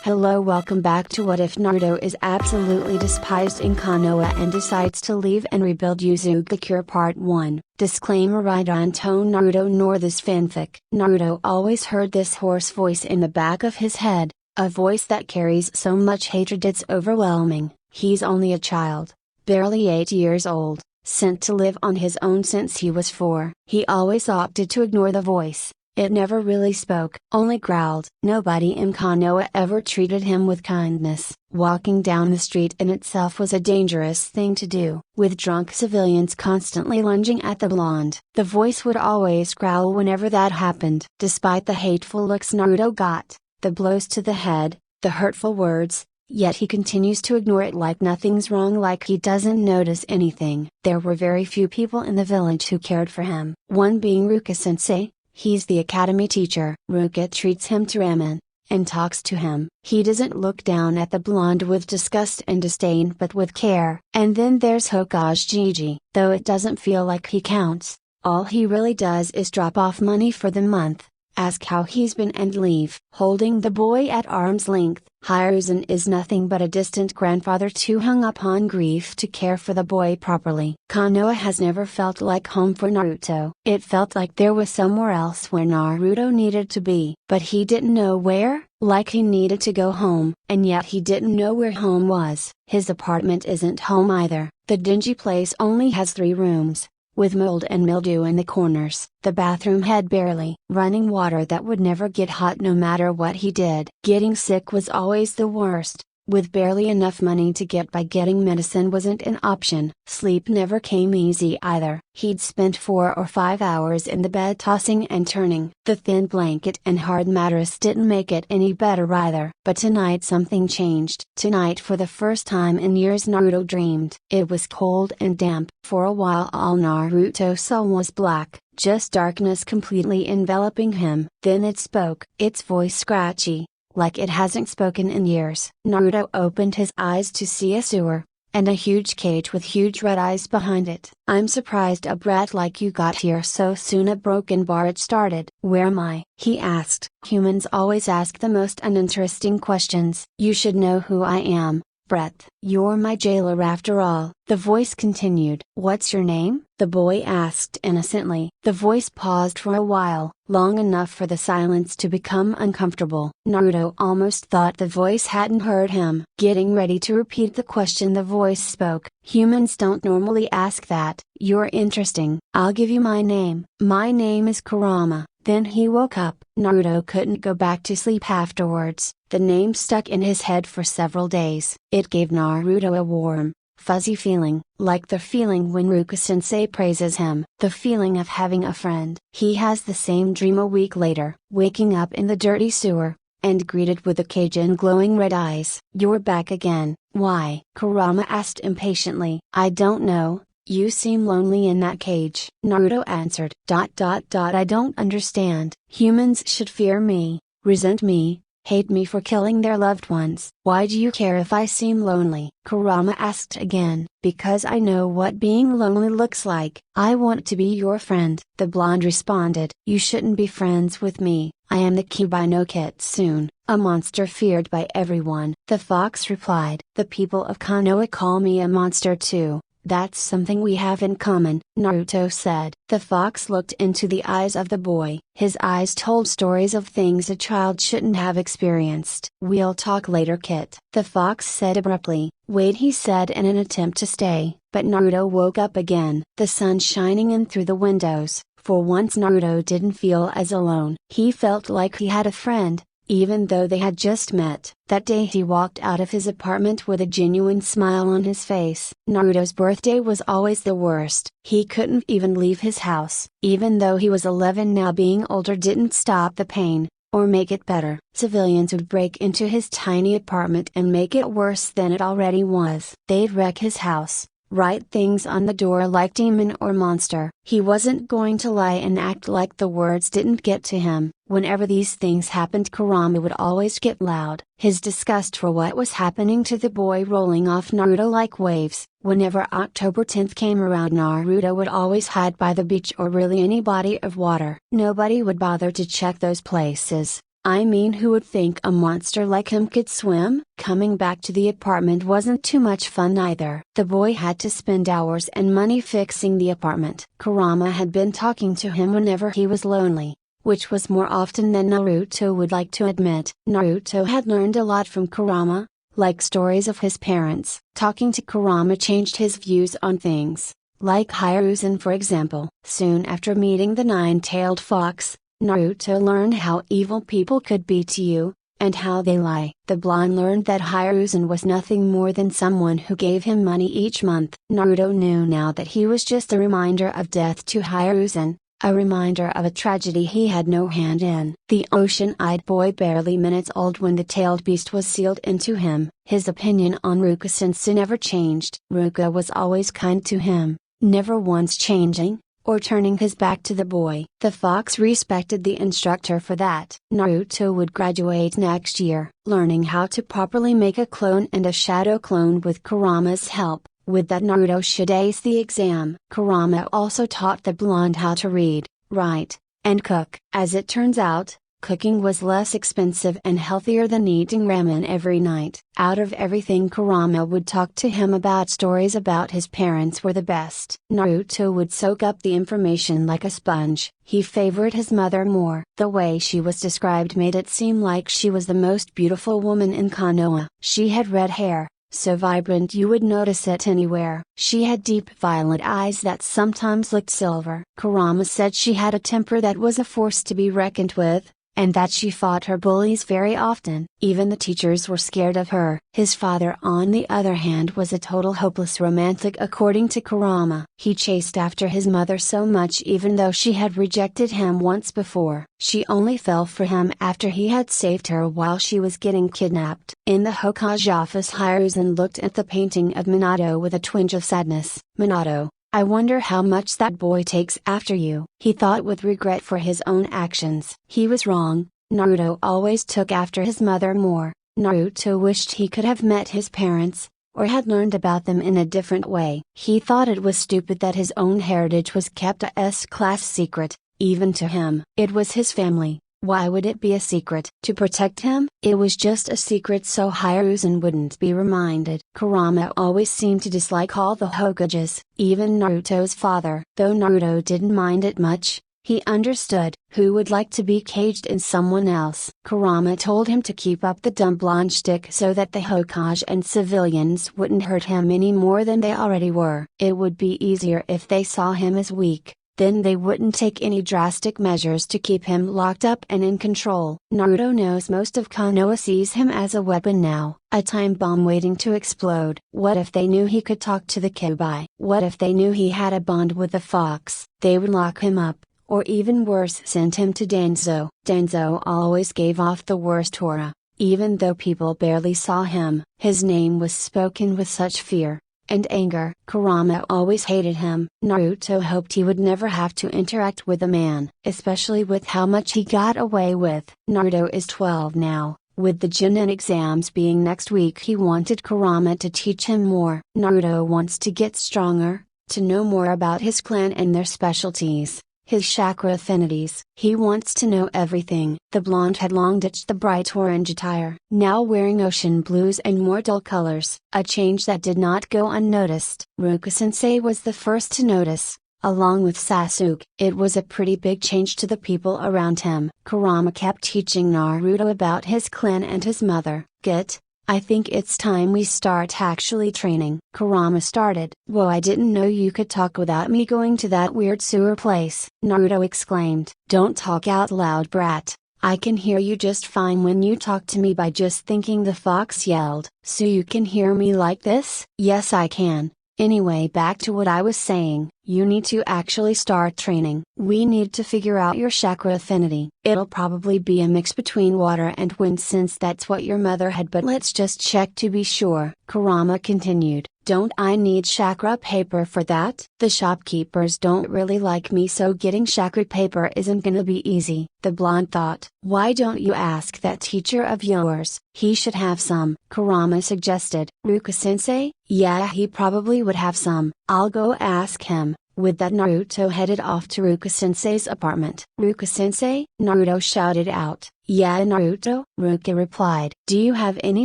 Hello, welcome back to What If Naruto is absolutely despised in Konoha and decides to leave and rebuild Uzugakure Part 1. Disclaimer: I don't own Naruto nor this fanfic. Naruto always heard this hoarse voice in the back of his head, a voice that carries so much hatred it's overwhelming. He's only a child, barely 8 years old, sent to live on his own since he was 4. He always opted to ignore the voice. It never really spoke, only growled. Nobody in Konoha ever treated him with kindness. Walking down the street in itself was a dangerous thing to do. With drunk civilians constantly lunging at the blonde, the voice would always growl whenever that happened. Despite the hateful looks Naruto got, the blows to the head, the hurtful words, yet he continues to ignore it like nothing's wrong, like he doesn't notice anything. There were very few people in the village who cared for him, one being Ruka-sensei. He's the academy teacher. Ruka treats him to ramen, and talks to him. He doesn't look down at the blonde with disgust and disdain but with care. And then there's Hokage, though it doesn't feel like he counts. All he really does is drop off money for the month, ask how he's been and leave. Holding the boy at arm's length, Hiruzen is nothing but a distant grandfather too hung up on grief to care for the boy properly. Konoha has never felt like home for Naruto. It felt like there was somewhere else where Naruto needed to be, but he didn't know where, like he needed to go home, and yet he didn't know where home was. His apartment isn't home either. The dingy place only has 3 rooms, with mold and mildew in the corners. The bathroom had barely running water that would never get hot no matter what he did. Getting sick was always the worst. With barely enough money to get by, getting medicine wasn't an option. Sleep never came easy either. He'd spent 4 or 5 hours in the bed tossing and turning. The thin blanket and hard mattress didn't make it any better either. But tonight something changed. Tonight, for the first time in years, Naruto dreamed. It was cold and damp. For a while all Naruto saw was black, just darkness completely enveloping him. Then it spoke, its voice scratchy, like it hasn't spoken in years. Naruto opened his eyes to see a sewer, and a huge cage with huge red eyes behind it. "I'm surprised a brat like you got here so soon," a broken barge started. "Where am I?" he asked. Humans always ask the most uninteresting questions. "You should know who I am, Brett. You're my jailer after all," the voice continued. "What's your name?" the boy asked innocently. The voice paused for a while, long enough for the silence to become uncomfortable. Naruto almost thought the voice hadn't heard him. Getting ready to repeat the question, the voice spoke. "Humans don't normally ask that." "You're interesting. I'll give you my name. My name is Kurama." Then he woke up. Naruto couldn't go back to sleep afterwards. The name stuck in his head for several days. It gave Naruto a warm, fuzzy feeling, like the feeling when Ruka-sensei praises him. The feeling of having a friend. He has the same dream a week later, waking up in the dirty sewer, and greeted with a cage and glowing red eyes. "You're back again. Why?" Kurama asked impatiently. "I don't know. You seem lonely in that cage," Naruto answered. I don't understand. Humans should fear me, resent me, hate me for killing their loved ones. Why do you care if I seem lonely?" Kurama asked again. "Because I know what being lonely looks like. I want to be your friend," the blonde responded. "You shouldn't be friends with me. I am the Kyuubi no Kitsune, a monster feared by everyone," the fox replied. "The people of Konoha call me a monster too." "That's something we have in common," Naruto said. The fox looked into the eyes of the boy. His eyes told stories of things a child shouldn't have experienced. "We'll talk later, Kit," the fox said abruptly. "Wait," he said in an attempt to stay. But Naruto woke up again. The sun shining in through the windows. For once Naruto didn't feel as alone. He felt like he had a friend, even though they had just met. That day he walked out of his apartment with a genuine smile on his face. Naruto's birthday was always the worst. He couldn't even leave his house. Even though he was 11 now, being older didn't stop the pain, or make it better. Civilians would break into his tiny apartment and make it worse than it already was. They'd wreck his house, write things on the door like demon or monster. He wasn't going to lie and act like the words didn't get to him. Whenever these things happened, Kurama would always get loud. His disgust for what was happening to the boy rolling off Naruto like waves. Whenever October 10th came around, Naruto would always hide by the beach or really any body of water. Nobody would bother to check those places. I mean, who would think a monster like him could swim? Coming back to the apartment wasn't too much fun either. The boy had to spend hours and money fixing the apartment. Kurama had been talking to him whenever he was lonely, which was more often than Naruto would like to admit. Naruto had learned a lot from Kurama, like stories of his parents. Talking to Kurama changed his views on things, like Hiruzen for example. Soon after meeting the nine-tailed fox, Naruto learned how evil people could be to you, and how they lie. The blonde learned that Hiruzen was nothing more than someone who gave him money each month. Naruto knew now that he was just a reminder of death to Hiruzen, a reminder of a tragedy he had no hand in. The ocean-eyed boy, barely minutes old when the tailed beast was sealed into him, his opinion on Ruka-sensei never changed. Ruka was always kind to him, never once changing, or turning his back to the boy. The fox respected the instructor for that. Naruto would graduate next year, learning how to properly make a clone and a shadow clone with Kurama's help. With that, Naruto should ace the exam. Kurama also taught the blonde how to read, write, and cook. As it turns out, cooking was less expensive and healthier than eating ramen every night. Out of everything Kurama would talk to him about, stories about his parents were the best. Naruto would soak up the information like a sponge. He favored his mother more. The way she was described made it seem like she was the most beautiful woman in Konoha. She had red hair, so vibrant you would notice it anywhere. She had deep violet eyes that sometimes looked silver. Kurama said she had a temper that was a force to be reckoned with, and that she fought her bullies very often. Even the teachers were scared of her. His father, on the other hand, was a total hopeless romantic according to Kurama. He chased after his mother so much even though she had rejected him once before. She only fell for him after he had saved her while she was getting kidnapped. In the Hokage office, Hiruzen looked at the painting of Minato with a twinge of sadness. Minato, I wonder how much that boy takes after you, he thought with regret for his own actions. He was wrong. Naruto always took after his mother more. Naruto wished he could have met his parents, or had learned about them in a different way. He thought it was stupid that his own heritage was kept a S-class secret, even to him. It was his family. Why would it be a secret? To protect him? It was just a secret so Hiruzen wouldn't be reminded. Kurama always seemed to dislike all the Hokages, even Naruto's father. Though Naruto didn't mind it much, he understood. Who would like to be caged in someone else? Kurama told him to keep up the dumb blonde shtick so that the Hokage and civilians wouldn't hurt him any more than they already were. It would be easier if they saw him as weak. Then they wouldn't take any drastic measures to keep him locked up and in control. Naruto knows most of Konoha sees him as a weapon now, a time bomb waiting to explode. What if they knew he could talk to the Kyuubi? What if they knew he had a bond with the fox? They would lock him up, or even worse, send him to Danzo. Danzo always gave off the worst aura, even though people barely saw him. His name was spoken with such fear and anger. Kurama always hated him. Naruto hoped he would never have to interact with a man, especially with how much he got away with. Naruto is 12 now. With the Genin exams being next week, he wanted Kurama to teach him more. Naruto wants to get stronger, to know more about his clan and their specialties, his chakra affinities. He wants to know everything. The blonde had long ditched the bright orange attire, now wearing ocean blues and more dull colors, a change that did not go unnoticed. Ruka-sensei was the first to notice, along with Sasuke. It was a pretty big change to the people around him. Kurama kept teaching Naruto about his clan and his mother. Get, I think it's time we start actually training. Kurama started. Whoa, I didn't know you could talk without me going to that weird sewer place, Naruto exclaimed. Don't talk out loud, brat. I can hear you just fine when you talk to me by just thinking, the fox yelled. So you can hear me like this? Yes, I can. Anyway, back to what I was saying, you need to actually start training. We need to figure out your chakra affinity. It'll probably be a mix between water and wind since that's what your mother had, but let's just check to be sure. Kurama continued. Don't I need chakra paper for that? The shopkeepers don't really like me, so getting chakra paper isn't gonna be easy, the blonde thought. Why don't you ask that teacher of yours? He should have some, Kurama suggested. Ruka-sensei? Yeah, he probably would have some. I'll go ask him. With that, Naruto headed off to Ruka-sensei's apartment. "Ruka-sensei?" Naruto shouted out. "Yeah, Naruto," Ruka replied. "Do you have any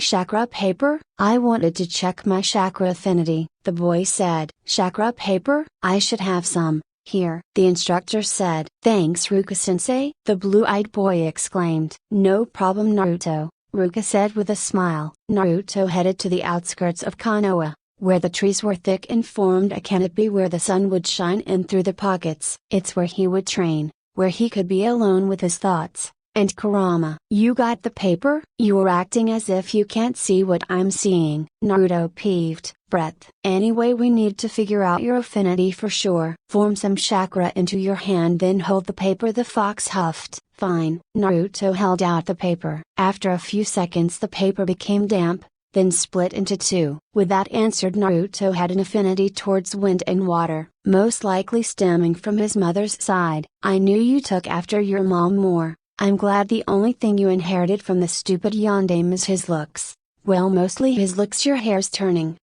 chakra paper? I wanted to check my chakra affinity," the boy said. "Chakra paper? I should have some. Here," the instructor said. "Thanks, Ruka-sensei," the blue-eyed boy exclaimed. "No problem, Naruto," Ruka said with a smile. Naruto headed to the outskirts of Konoha, where the trees were thick and formed a canopy where the sun would shine in through the pockets. It's where he would train, where he could be alone with his thoughts. "And Kurama, you got the paper?" "You're acting as if you can't see what I'm seeing," Naruto peeved. "Breath. Anyway, we need to figure out your affinity for sure. Form some chakra into your hand, then hold the paper," the fox huffed. "Fine." Naruto held out the paper. After a few seconds the paper became damp, then split into two. With that answered, Naruto had an affinity towards wind and water, most likely stemming from his mother's side. "I knew you took after your mom more. I'm glad the only thing you inherited from the stupid yandere is his looks." "Well, mostly his looks. Your hair's turning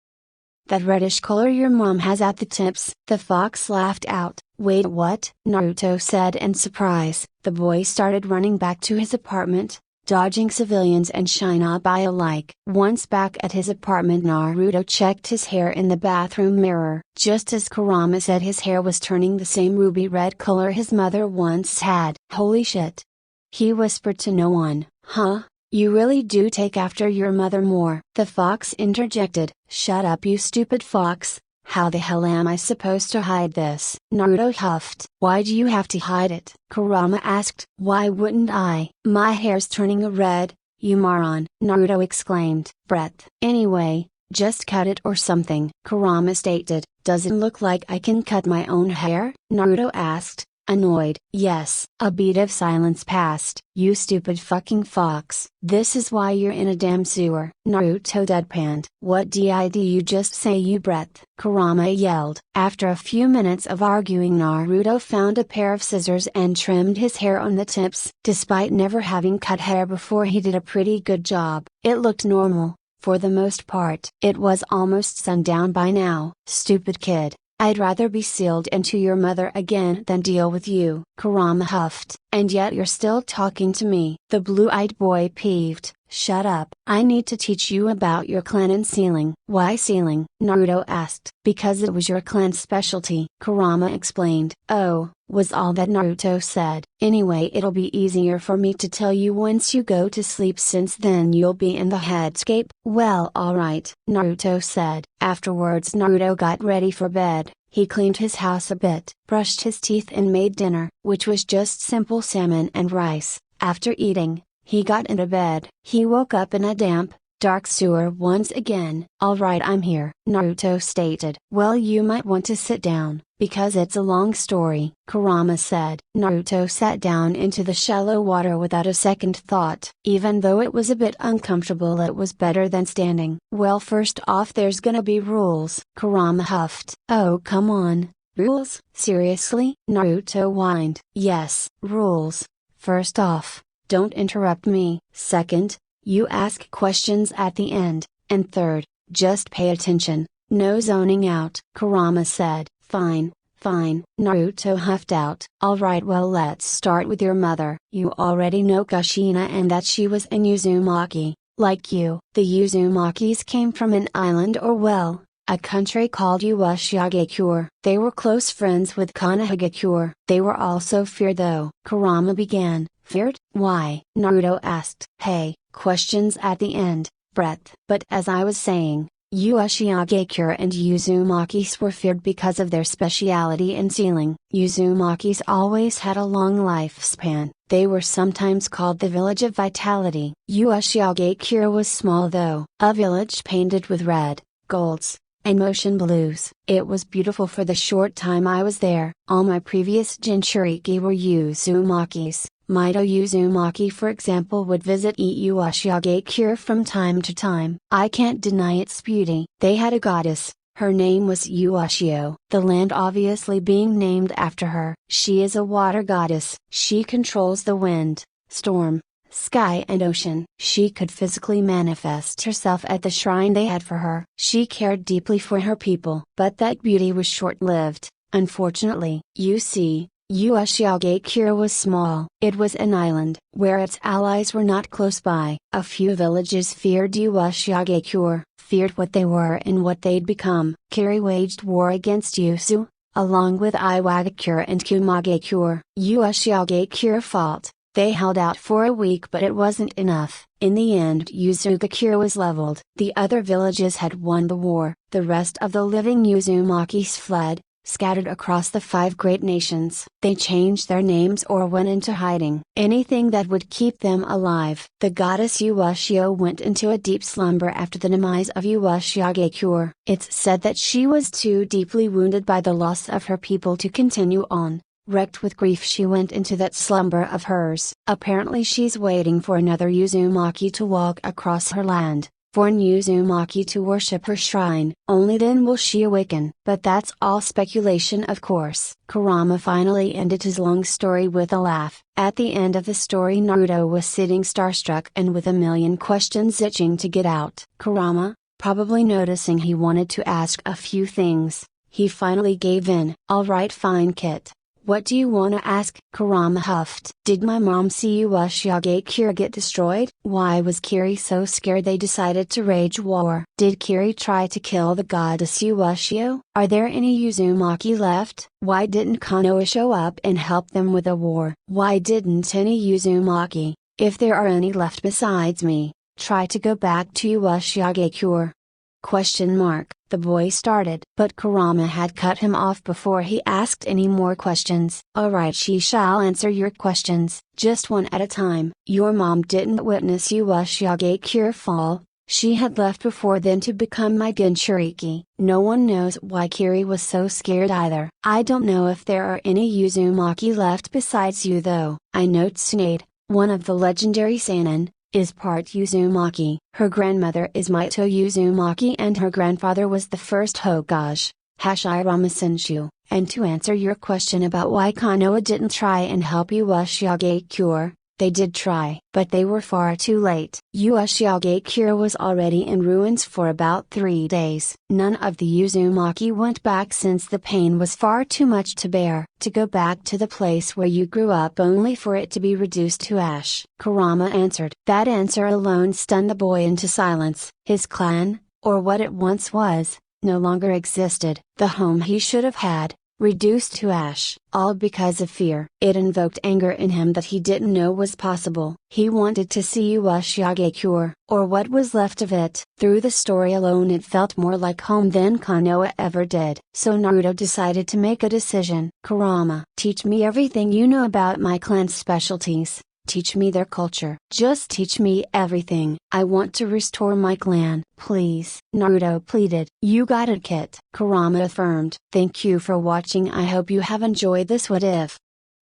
that reddish color your mom has at the tips." The fox laughed out. "Wait, what?" Naruto said in surprise. The boy started running back to his apartment, dodging civilians and shinobi alike. Once back at his apartment, Naruto checked his hair in the bathroom mirror. Just as Kurama said, his hair was turning the same ruby red color his mother once had. "Holy shit!" he whispered to no one. "Huh? You really do take after your mother more," the fox interjected. "Shut up, you stupid fox. How the hell am I supposed to hide this?" Naruto huffed. "Why do you have to hide it?" Kurama asked. "Why wouldn't I? My hair's turning red, you moron!" Naruto exclaimed. "Breath. Anyway, just cut it or something," Kurama stated. "Does it look like I can cut my own hair?" Naruto asked, annoyed. "Yes." A beat of silence passed. "You stupid fucking fox. This is why you're in a damn sewer." Naruto deadpanned. "What did you just say, you breath?" Kurama yelled. After a few minutes of arguing, Naruto found a pair of scissors and trimmed his hair on the tips. Despite never having cut hair before, he did a pretty good job. It looked normal, for the most part. It was almost sundown by now. "Stupid kid. I'd rather be sealed into your mother again than deal with you," Kurama huffed. "And yet you're still talking to me," the blue-eyed boy peeved. "Shut up. I need to teach you about your clan and sealing." "Why sealing?" Naruto asked. "Because it was your clan's specialty," Kurama explained. "Oh," was all that Naruto said. "Anyway, it'll be easier for me to tell you once you go to sleep, since then you'll be in the headscape." "Well, alright," Naruto said. Afterwards, Naruto got ready for bed. He cleaned his house a bit, brushed his teeth and made dinner, which was just simple salmon and rice. After eating, he got into bed. He woke up in a damp, dark sewer once again. "Alright, I'm here," Naruto stated. "Well, you might want to sit down, because it's a long story," Kurama said. Naruto sat down into the shallow water without a second thought. Even though it was a bit uncomfortable, it was better than standing. "Well, first off, there's gonna be rules," Kurama huffed. "Oh, come on. Rules? Seriously?" Naruto whined. "Yes, rules. First off, don't interrupt me. Second, you ask questions at the end. And third, just pay attention. No zoning out," Kurama said. "Fine, fine," Naruto huffed out. "Alright, well, let's start with your mother. You already know Kushina and that she was an Uzumaki, like you." The Uzumakis came from an island, or well, a country called Uzushiogakure. They were close friends with Konohagakure. They were also feared, though. Kurama began. "Feared? Why?" Naruto asked. "Hey, questions at the end, breath." "But as I was saying, Uzushiogakure and Uzumakis were feared because of their speciality in sealing. Uzumakis always had a long lifespan. They were sometimes called the Village of Vitality. Uzushiogakure was small, though. A village painted with red, golds, and motion blues. It was beautiful for the short time I was there. All my previous Jinchuriki were Uzumakis. Mito Uzumaki, for example, would visit Uzushiogakure from time to time. I can't deny its beauty. They had a goddess. Her name was Ushio, the land obviously being named after her. She is a water goddess. She controls the wind, storm, sky and ocean. She could physically manifest herself at the shrine they had for her. She cared deeply for her people. But that beauty was short-lived. Unfortunately, you see, Uzushiogakure was small. It was an island, where its allies were not close by. A few villages feared Uzushiogakure, feared what they were and what they'd become. Kiri waged war against Usu, along with Iwagakure and Kumagakure. Uzushiogakure fought. They held out for a week, but it wasn't enough. In the end, Uzugakure was leveled. The other villages had won the war. The rest of the living Uzumakis fled, scattered across the 5 great nations. They changed their names or went into hiding. Anything that would keep them alive. The goddess Ushio went into a deep slumber after the demise of Uzushiogakure. It's said that she was too deeply wounded by the loss of her people to continue on. Wrecked with grief, she went into that slumber of hers. Apparently she's waiting for another Uzumaki to walk across her land, for an Uzumaki to worship her shrine. Only then will she awaken. But that's all speculation, of course. Kurama finally ended his long story with a laugh. At the end of the story, Naruto was sitting starstruck and with a million questions itching to get out. Kurama, probably noticing he wanted to ask a few things, he finally gave in. "Alright, fine, Kit. What do you wanna ask?" Kurama huffed. "Did my mom see Uzushiogakure get destroyed? Why was Kiri so scared they decided to wage war? Did Kiri try to kill the goddess Ushio? Are there any Uzumaki left? Why didn't Konoha show up and help them with the war? Why didn't any Uzumaki, if there are any left besides me, try to go back to Uzushiogakure?" The boy started. But Kurama had cut him off before he asked any more questions. "Alright, she shall answer your questions, just one at a time. Your mom didn't witness Uzushiogakure fall. She had left before then to become my Jinchuriki. No one knows why Kiri was so scared either. I don't know if there are any Uzumaki left besides you though. I know Tsunade, one of the legendary Sannin, is part Uzumaki. Her grandmother is Mito Uzumaki and her grandfather was the first Hokage, Hashirama Senshu. And to answer your question about why Konoha didn't try and help Uzushiogakure, they did try, but they were far too late. Uzushiogakure was already in ruins for about 3 days. None of the Uzumaki went back since the pain was far too much to bear. To go back to the place where you grew up only for it to be reduced to ash. Kurama answered. That answer alone stunned the boy into silence. His clan, or what it once was, no longer existed. The home he should have had, reduced to ash. All because of fear. It invoked anger in him that he didn't know was possible. He wanted to see Uzushiogakure, or what was left of it. Through the story alone it felt more like home than Konoha ever did. So Naruto decided to make a decision. Kurama, teach me everything you know about my clan's specialties. Teach me their culture. Just teach me everything. I want to restore my clan, please. Naruto pleaded. You got it, Kit. Kurama affirmed. Thank you for watching. I hope you have enjoyed this what if.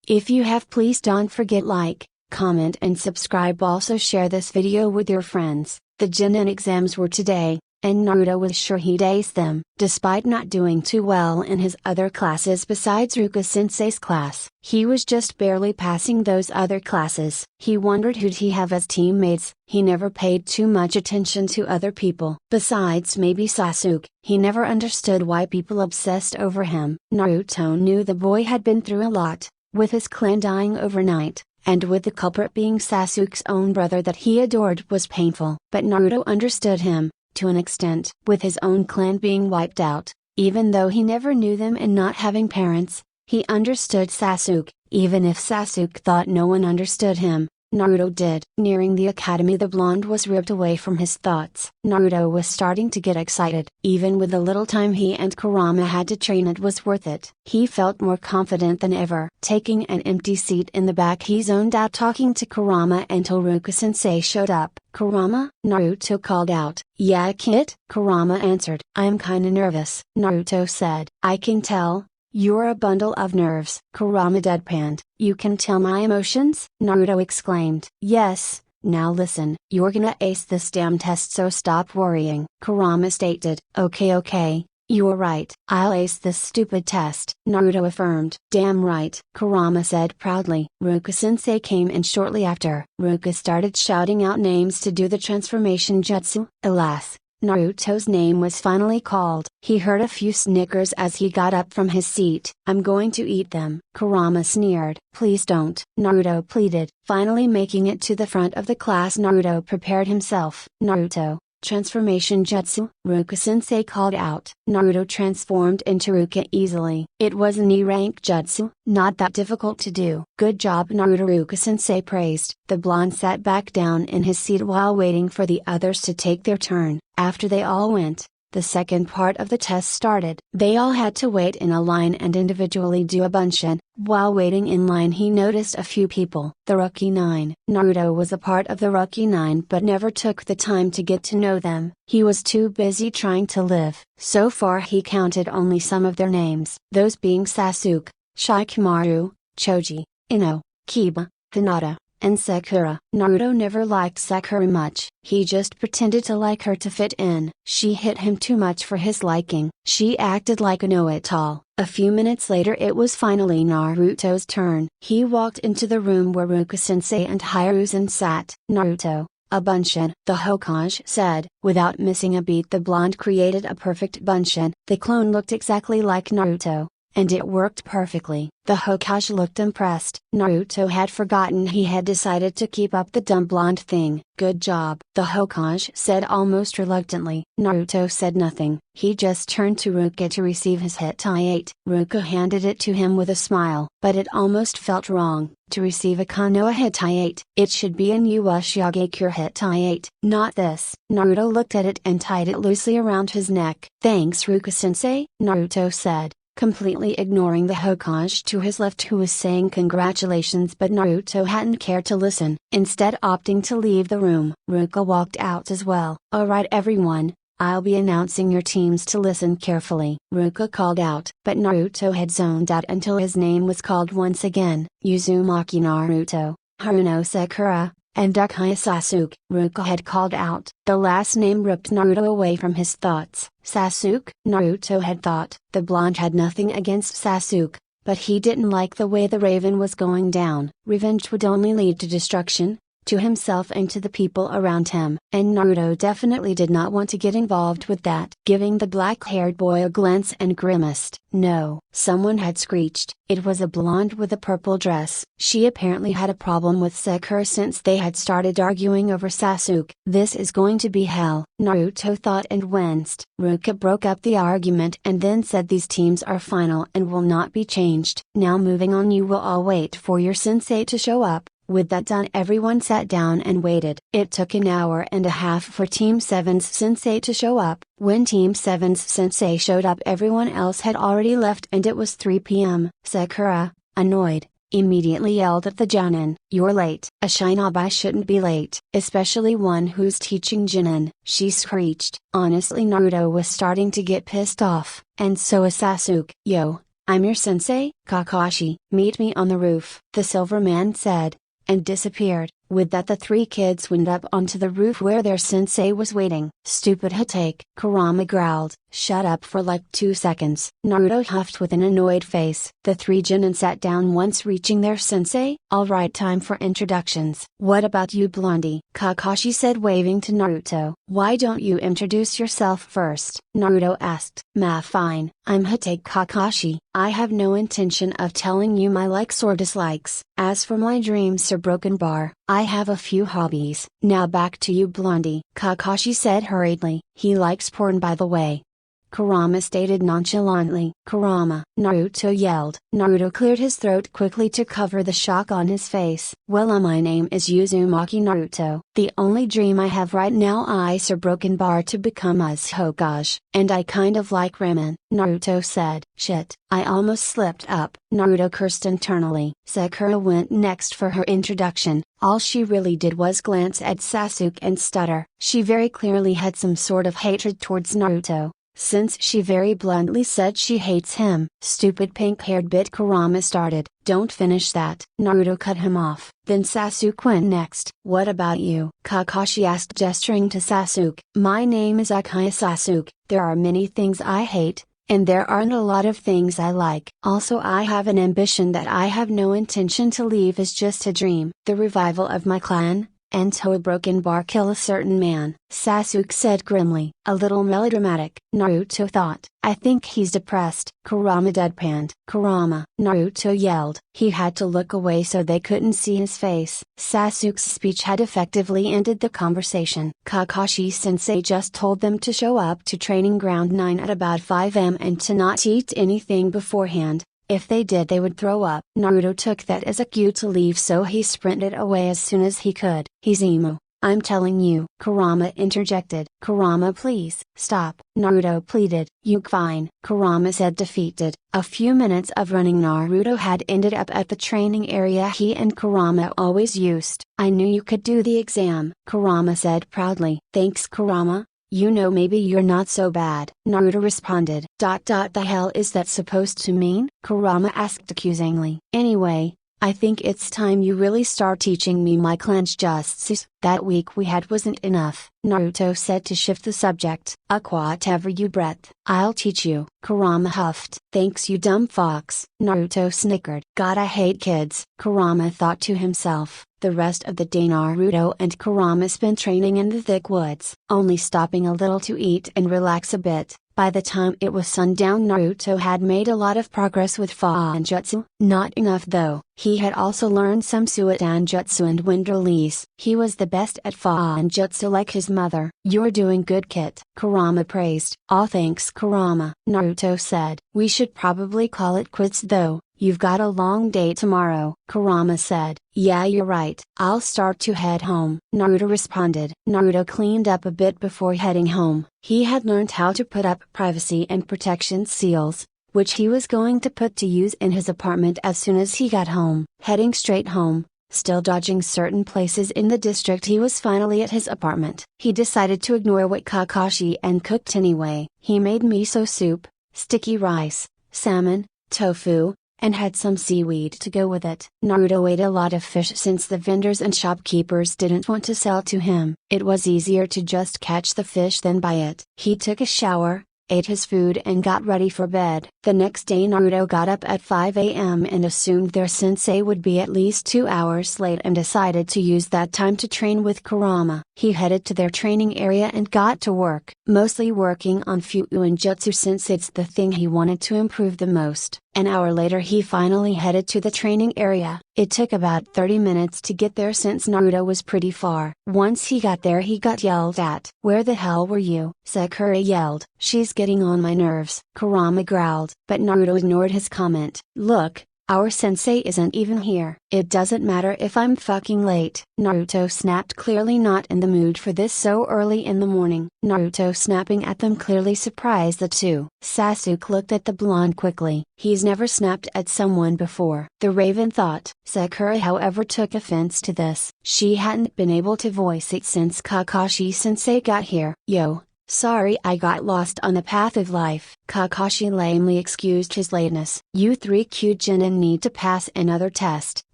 If you have, please don't forget like, comment and subscribe. Also share this video with your friends. The Genin exams were today, and Naruto was sure he'd ace them. Despite not doing too well in his other classes besides Ruka-sensei's class, he was just barely passing those other classes. He wondered who'd he have as teammates. He never paid too much attention to other people. Besides maybe Sasuke, he never understood why people obsessed over him. Naruto knew the boy had been through a lot, with his clan dying overnight, and with the culprit being Sasuke's own brother that he adored was painful. But Naruto understood him, to an extent. With his own clan being wiped out, even though he never knew them and not having parents, he understood Sasuke, even if Sasuke thought no one understood him. Naruto did. Nearing the academy, the blonde was ripped away from his thoughts. Naruto was starting to get excited. Even with the little time he and Kurama had to train, it was worth it. He felt more confident than ever. Taking an empty seat in the back, he zoned out talking to Kurama until Ruka-sensei showed up. Kurama? Naruto called out. Yeah, Kit? Kurama answered. I'm kinda nervous. Naruto said. I can tell. You're a bundle of nerves. Kurama deadpanned. You can tell my emotions? Naruto exclaimed. Yes, now listen. You're gonna ace this damn test, so stop worrying. Kurama stated. Okay, you're right. I'll ace this stupid test. Naruto affirmed. Damn right. Kurama said proudly. Ruka-sensei came in shortly after. Ruka started shouting out names to do the transformation jutsu. Alas, Naruto's name was finally called. He heard a few snickers as he got up from his seat. "I'm going to eat them," Kurama sneered. "Please don't," Naruto pleaded. Finally making it to the front of the class, Naruto prepared himself. "Naruto, transformation jutsu," Ruka-sensei called out. Naruto transformed into Ruka easily. It was an E-rank jutsu, not that difficult to do. "Good job, Naruto," Ruka-sensei praised. The blonde sat back down in his seat while waiting for the others to take their turn. After they all went, the second part of the test started. They all had to wait in a line and individually do a bunshin. While waiting in line, he noticed a few people. The Rookie 9. Naruto was a part of the Rookie 9 but never took the time to get to know them. He was too busy trying to live. So far he counted only some of their names, those being Sasuke, Shikamaru, Choji, Ino, Kiba, Hinata, and Sakura. Naruto never liked Sakura much. He just pretended to like her to fit in. She hit him too much for his liking. She acted like a know-it-all. A few minutes later it was finally Naruto's turn. He walked into the room where Ruka-sensei and Hiruzen sat. "Naruto, a bunshin," the Hokage said. Without missing a beat, the blonde created a perfect bunshin. The clone looked exactly like Naruto, and it worked perfectly. The Hokage looked impressed. Naruto had forgotten he had decided to keep up the dumb blonde thing. "Good job," the Hokage said almost reluctantly. Naruto said nothing. He just turned to Ruka to receive his Hittite. Ruka handed it to him with a smile. But it almost felt wrong. To receive a Konoha Hittite, it should be a Uzushiogakure Hittite, not this. Naruto looked at it and tied it loosely around his neck. "Thanks, Ruka-sensei," Naruto said, completely ignoring the Hokage to his left who was saying congratulations, but Naruto hadn't cared to listen, instead opting to leave the room. Ruka walked out as well. "Alright everyone, I'll be announcing your teams to listen carefully," Ruka called out. But Naruto had zoned out until his name was called once again. "Uzumaki Naruto, Haruno Sakura, and Uchiha Sasuke," Ruka had called out. The last name ripped Naruto away from his thoughts. Sasuke, Naruto had thought. The blonde had nothing against Sasuke, but he didn't like the way the raven was going down. Revenge would only lead to destruction, to himself and to the people around him. And Naruto definitely did not want to get involved with that. Giving the black-haired boy a glance and grimaced. "No!" someone had screeched. It was a blonde with a purple dress. She apparently had a problem with Sakura since they had started arguing over Sasuke. "This is going to be hell," Naruto thought and winced. Ruka broke up the argument and then said these teams are final and will not be changed. "Now moving on, you will all wait for your sensei to show up." With that done, everyone sat down and waited. It took an hour and a half for Team 7's sensei to show up. When Team 7's sensei showed up, everyone else had already left and it was 3 p.m. Sakura, annoyed, immediately yelled at the Genin, "You're late." "A shinobi shouldn't be late, especially one who's teaching Genin," she screeched. Honestly, Naruto was starting to get pissed off, and so was Sasuke. "Yo, I'm your sensei, Kakashi. Meet me on the roof," the silver man said, and disappeared. With that, the 3 kids went up onto the roof where their sensei was waiting. "Stupid Hitake," Kurama growled. "Shut up for like 2 seconds." Naruto huffed with an annoyed face. The 3 Genin sat down once reaching their sensei. "Alright, time for introductions. What about you, Blondie?" Kakashi said, waving to Naruto. "Why don't you introduce yourself first?" Naruto asked. Fine, I'm Hitake Kakashi. I have no intention of telling you my likes or dislikes. As for my dreams, Sir Broken Bar, I have a few hobbies." "Now back to you, Blondie," Kakashi said hurriedly. "He likes porn, by the way," Kurama stated nonchalantly. "Kurama!" Naruto yelled. Naruto cleared his throat quickly to cover the shock on his face. "Well, my name is Uzumaki Naruto. The only dream I have right now is Sir Broken Bar to become Uzukage, and I kind of like ramen," Naruto said. "Shit, I almost slipped up," Naruto cursed internally. Sakura went next for her introduction. All she really did was glance at Sasuke and stutter. She very clearly had some sort of hatred towards Naruto, since she very bluntly said she hates him. "Stupid pink-haired bit," Kurama started. "Don't finish that," Naruto cut him off. Then Sasuke went next. "What about you?" Kakashi asked, gesturing to Sasuke. "My name is Uchiha Sasuke. There are many things I hate, and there aren't a lot of things I like. Also, I have an ambition that I have no intention to leave is just a dream. The revival of my clan, and to a broken bar kill a certain man, Sasuke said grimly, a little melodramatic. Naruto thought, I think he's depressed. Kurama deadpanned. Kurama, Naruto yelled. He had to look away so they couldn't see his face. Sasuke's speech had effectively ended the conversation. Kakashi-sensei just told them to show up to Training Ground 9 at about 5 am and to not eat anything beforehand. If they did they would throw up. Naruto took that as a cue to leave, so he sprinted away as soon as he could. He's emo, I'm telling you, Kurama interjected. Kurama, please, stop, Naruto pleaded. You fine, Kurama said defeated. A few minutes of running Naruto had ended up at the training area he and Kurama always used. I knew you could do the exam, Kurama said proudly. Thanks Kurama. You know, maybe you're not so bad, Naruto responded. The hell is that supposed to mean? Kurama asked accusingly. Anyway, I think it's time you really start teaching me my clench jutsus. That week we had wasn't enough, Naruto said to shift the subject. Whatever you breath, I'll teach you, Kurama huffed. Thanks you dumb fox, Naruto snickered. God, I hate kids, Kurama thought to himself. The rest of the day Naruto and Kurama spent training in the thick woods, only stopping a little to eat and relax a bit. By the time it was sundown Naruto had made a lot of progress with Fanjutsu. Not enough though, he had also learned some Suidanjutsu and wind release. He was the best at Fanjutsu like his mother. You're doing good kid, Kurama praised. Aw thanks Kurama, Naruto said. We should probably call it quits though. You've got a long day tomorrow, Kurama said. Yeah, you're right. I'll start to head home, Naruto responded. Naruto cleaned up a bit before heading home. He had learned how to put up privacy and protection seals, which he was going to put to use in his apartment as soon as he got home. Heading straight home, still dodging certain places in the district, he was finally at his apartment. He decided to ignore what Kakashi and cooked anyway. He made miso soup, sticky rice, salmon, tofu, and had some seaweed to go with it. Naruto ate a lot of fish since the vendors and shopkeepers didn't want to sell to him. It was easier to just catch the fish than buy it. He took a shower, ate his food and got ready for bed. The next day Naruto got up at 5 am and assumed their sensei would be at least 2 hours late and decided to use that time to train with Kurama. He headed to their training area and got to work, mostly working on Fuinjutsu since it's the thing he wanted to improve the most. An hour later he finally headed to the training area. It took about 30 minutes to get there since Naruto was pretty far. Once he got there he got yelled at. Where the hell were you? Sakura yelled. She's getting on my nerves, Kurama growled, but Naruto ignored his comment. Look, our sensei isn't even here. It doesn't matter if I'm fucking late. Naruto snapped, clearly not in the mood for this so early in the morning. Naruto snapping at them clearly surprised the two. Sasuke looked at the blonde quickly. He's never snapped at someone before, the Raven thought. Sakura however took offense to this. She hadn't been able to voice it since Kakashi-sensei got here. Yo. Sorry I got lost on the path of life. Kakashi lamely excused his lateness. You three cute Genin need to pass another test,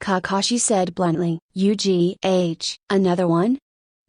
Kakashi said bluntly. Another one?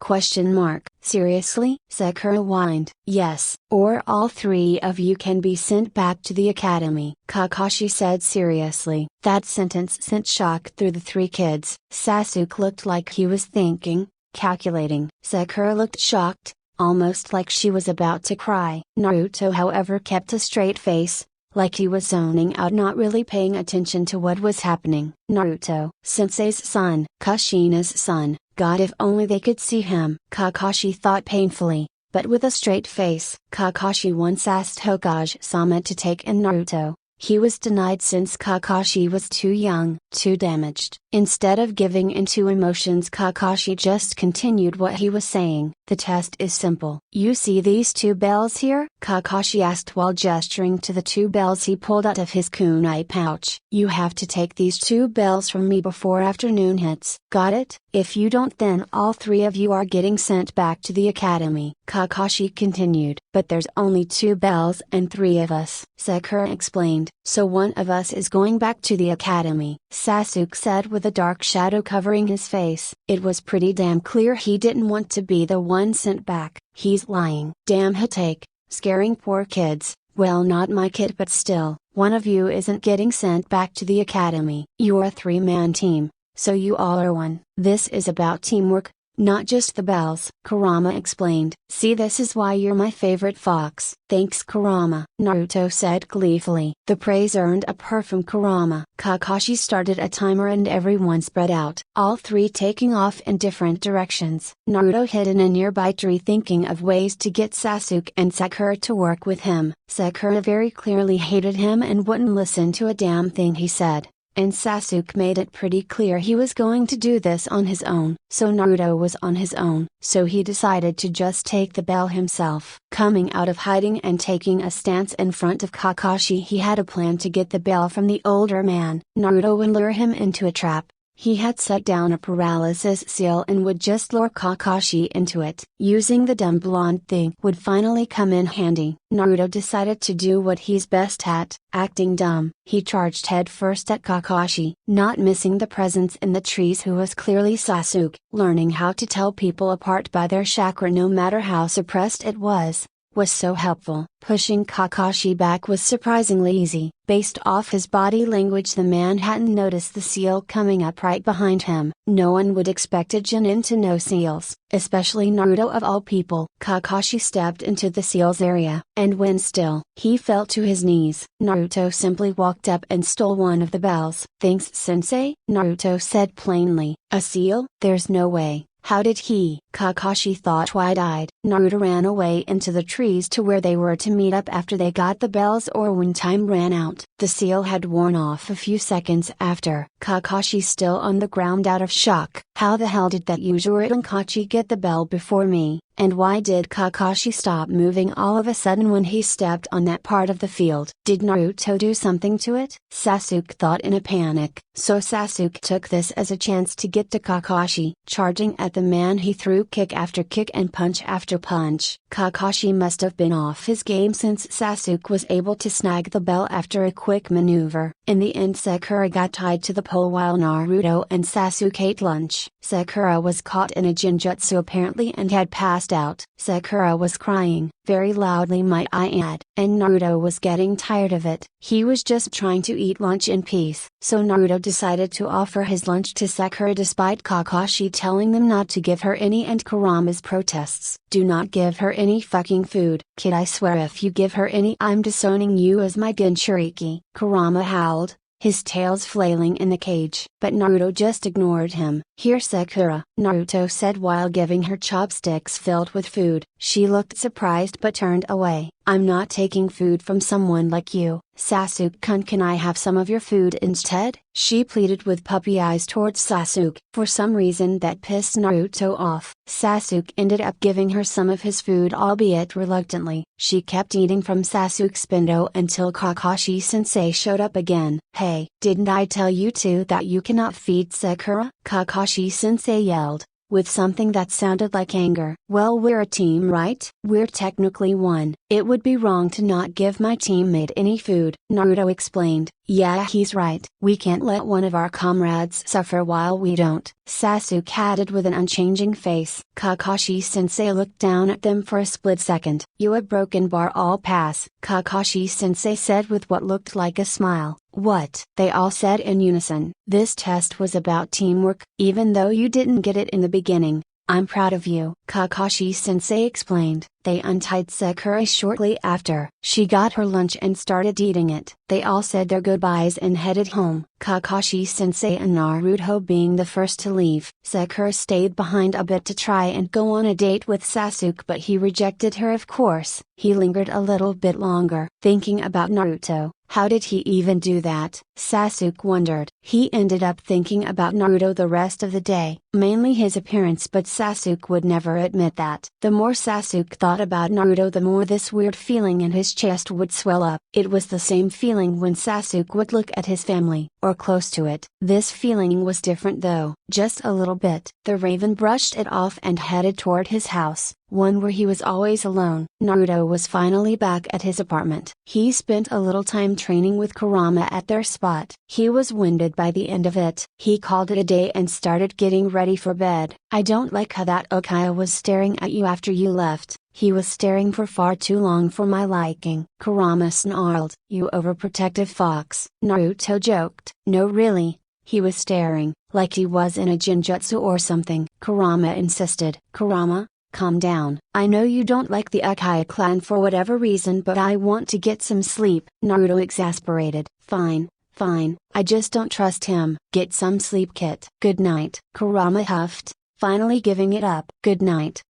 Question mark. Seriously? Sakura whined. Yes, or all three of you can be sent back to the academy, Kakashi said seriously. That sentence sent shock through the three kids. Sasuke looked like he was thinking, calculating. Sakura looked shocked, almost like she was about to cry. Naruto however kept a straight face, like he was zoning out, not really paying attention to what was happening. Naruto, sensei's son, Kushina's son, God if only they could see him, Kakashi thought painfully, but with a straight face. Kakashi once asked Hokage-sama to take in Naruto. He was denied since Kakashi was too young, too damaged. Instead of giving into emotions, Kakashi just continued what he was saying. The test is simple. You see these two bells here? Kakashi asked while gesturing to the two bells he pulled out of his kunai pouch. You have to take these two bells from me before afternoon hits. Got it? If you don't then all three of you are getting sent back to the academy. Kakashi continued. But there's only two bells and three of us, Sakura explained. So one of us is going back to the academy, Sasuke said with a dark shadow covering his face. It was pretty damn clear he didn't want to be the one sent back. He's lying. Damn Hitake, scaring poor kids. Well, not my kid, but still, one of you isn't getting sent back to the academy. You're a three-man team, so you all are one. This is about teamwork, not just the bells. Kurama explained. See, this is why you're my favorite fox. Thanks Kurama, Naruto said gleefully. The praise earned a perk from Kurama. Kakashi started a timer and everyone spread out, all three taking off in different directions. Naruto hid in a nearby tree thinking of ways to get Sasuke and Sakura to work with him. Sakura very clearly hated him and wouldn't listen to a damn thing he said. And Sasuke made it pretty clear he was going to do this on his own. So Naruto was on his own, so he decided to just take the bell himself. Coming out of hiding and taking a stance in front of Kakashi, he had a plan to get the bell from the older man. Naruto would lure him into a trap. He had set down a paralysis seal and would just lure Kakashi into it. Using the dumb blonde thing would finally come in handy. Naruto decided to do what he's best at, acting dumb. He charged headfirst at Kakashi, not missing the presence in the trees who was clearly Sasuke. Learning how to tell people apart by their chakra no matter how suppressed it was so helpful. Pushing Kakashi back was surprisingly easy. Based off his body language, the man hadn't noticed the seal coming up right behind him. No one would expect a Genin to know seals, especially Naruto of all people. Kakashi stepped into the seal's area, and when still, he fell to his knees. Naruto simply walked up and stole one of the bells. Thanks sensei, Naruto said plainly. A seal? There's no way. How did he? Kakashi thought wide-eyed. Naruto ran away into the trees to where they were to meet up after they got the bells or when time ran out. The seal had worn off a few seconds after. Kakashi still on the ground out of shock. How the hell did that Uzushiogakure get the bell before me? And why did Kakashi stop moving all of a sudden when he stepped on that part of the field? Did Naruto do something to it? Sasuke thought in a panic. So Sasuke took this as a chance to get to Kakashi. Charging at the man, he threw kick after kick and punch after punch. Kakashi must have been off his game since Sasuke was able to snag the bell after a quick maneuver. In the end, Sakura got tied to the pole while Naruto and Sasuke ate lunch. Sakura was caught in a genjutsu apparently and had passed out. Sakura was crying, very loudly might I add, and Naruto was getting tired of it. He was just trying to eat lunch in peace. So Naruto decided to offer his lunch to Sakura despite Kakashi telling them not to give her any and Kurama's protests. Do not give her any fucking food. Kid, I swear if you give her any I'm disowning you as my Ginchuriki. Kurama howled, his tails flailing in the cage. But Naruto just ignored him. Here Sakura, Naruto said while giving her chopsticks filled with food. She looked surprised but turned away. I'm not taking food from someone like you. Sasuke-kun, can I have some of your food instead? She pleaded with puppy eyes towards Sasuke. For some reason that pissed Naruto off. Sasuke ended up giving her some of his food, albeit reluctantly. She kept eating from Sasuke's bento until Kakashi sensei showed up again. Hey, didn't I tell you two that you cannot feed Sakura? Kakashi sensei yelled, with something that sounded like anger. Well, we're a team, right? We're technically one. It would be wrong to not give my teammate any food, Naruto explained. Yeah, he's right. We can't let one of our comrades suffer while we don't, Sasuke added with an unchanging face. Kakashi sensei looked down at them for a split second. You a broken bar, all pass, Kakashi sensei said with what looked like a smile. What? They all said in unison. This test was about teamwork, even though you didn't get it in the beginning. I'm proud of you, Kakashi sensei explained. They untied Sakura shortly after. She got her lunch and started eating it. They all said their goodbyes and headed home. Kakashi sensei and Naruto being the first to leave. Sakura stayed behind a bit to try and go on a date with Sasuke, but he rejected her of course. He lingered a little bit longer, thinking about Naruto. How did he even do that? Sasuke wondered. He ended up thinking about Naruto the rest of the day, mainly his appearance, but Sasuke would never admit that. The more Sasuke thought about Naruto, the more this weird feeling in his chest would swell up. It was the same feeling when Sasuke would look at his family, or close to it. This feeling was different though, just a little bit. The Raven brushed it off and headed toward his house, one where he was always alone. Naruto was finally back at his apartment. He spent a little time training with Kurama at their spot. He was winded by the end of it. He called it a day and started getting ready for bed. I don't like how that Okaya was staring at you after you left. He was staring for far too long for my liking. Kurama snarled. You overprotective fox. Naruto joked. No really. He was staring, like he was in a genjutsu or something. Kurama insisted. Kurama, calm down. I know you don't like the Uchiha clan for whatever reason, but I want to get some sleep. Naruto exasperated. Fine, fine, I just don't trust him. Get some sleep, Kit. Good night. Kurama huffed, finally giving it up. Good night.